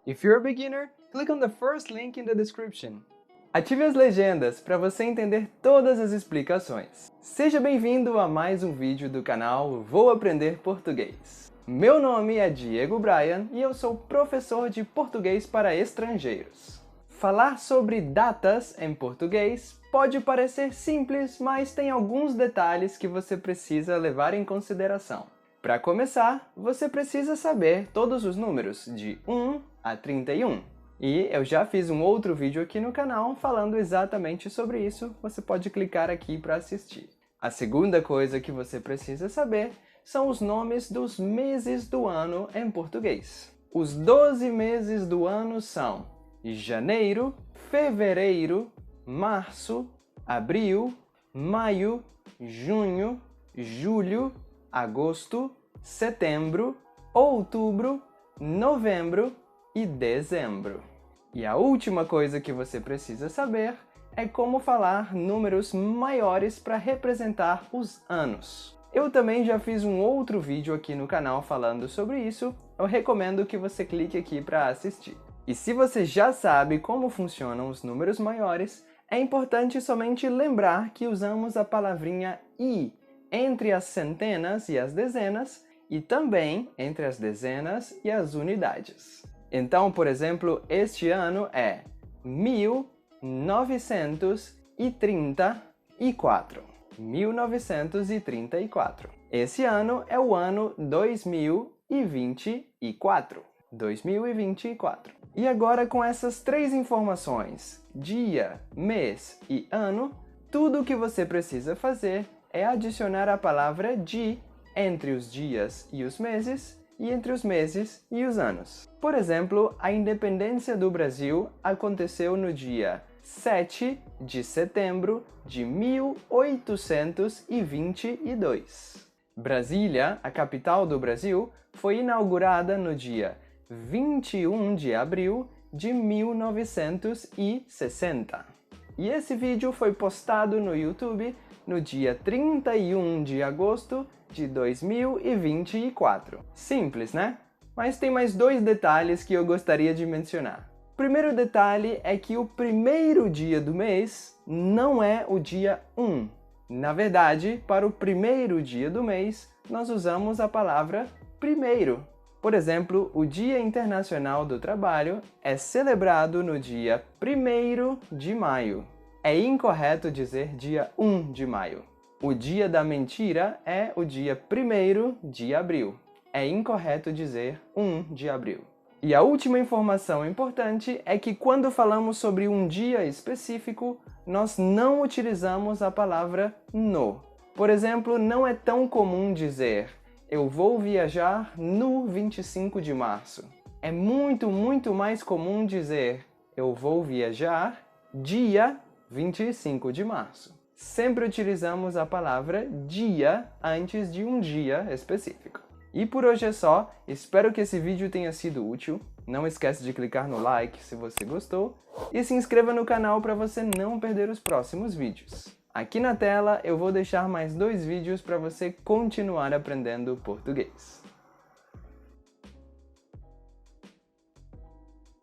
If you're a beginner, click on the first link in the description. Ative as legendas para você entender todas as explicações. Seja bem-vindo a mais um vídeo do canal Vou Aprender Português. Meu nome é Diego Brian e eu sou professor de português para estrangeiros. Falar sobre datas em português pode parecer simples, mas tem alguns detalhes que você precisa levar em consideração. Para começar, você precisa saber todos os números de 1 a 31. E eu já fiz um outro vídeo aqui no canal falando exatamente sobre isso, você pode clicar aqui para assistir. A segunda coisa que você precisa saber são os nomes dos meses do ano em português. Os 12 meses do ano são janeiro, fevereiro, março, abril, maio, junho, julho, agosto, setembro, outubro, novembro e dezembro. E a última coisa que você precisa saber é como falar números maiores para representar os anos. Eu também já fiz um outro vídeo aqui no canal falando sobre isso, eu recomendo que você clique aqui para assistir. E se você já sabe como funcionam os números maiores, é importante somente lembrar que usamos a palavrinha i entre as centenas e as dezenas, e também entre as dezenas e as unidades. Então, por exemplo, este ano é 1934. 1934. Esse ano é o ano 2024. 2024. E agora, com essas três informações, dia, mês e ano, tudo o que você precisa fazer é adicionar a palavra de entre os dias e os meses, e entre os meses e os anos. Por exemplo, a independência do Brasil aconteceu no dia 7 de setembro de 1822. Brasília, a capital do Brasil, foi inaugurada no dia 21 de abril de 1960. E esse vídeo foi postado no YouTube no dia 31 de agosto de 2024. Simples, né? Mas tem mais dois detalhes que eu gostaria de mencionar. O primeiro detalhe é que o primeiro dia do mês não é o dia 1. Na verdade, para o primeiro dia do mês, nós usamos a palavra primeiro. Por exemplo, o Dia Internacional do Trabalho é celebrado no dia 1º de maio. É incorreto dizer dia 1 de maio. O dia da mentira é o dia 1º de abril. É incorreto dizer 1 de abril. E a última informação importante é que quando falamos sobre um dia específico, nós não utilizamos a palavra no. Por exemplo, não é tão comum dizer eu vou viajar no 25 de março. É muito mais comum dizer eu vou viajar dia 25 de março. Sempre utilizamos a palavra dia antes de um dia específico. E por hoje é só, espero que esse vídeo tenha sido útil. Não esquece de clicar no like se você gostou e se inscreva no canal para você não perder os próximos vídeos. Aqui na tela eu vou deixar mais 2 vídeos para você continuar aprendendo português.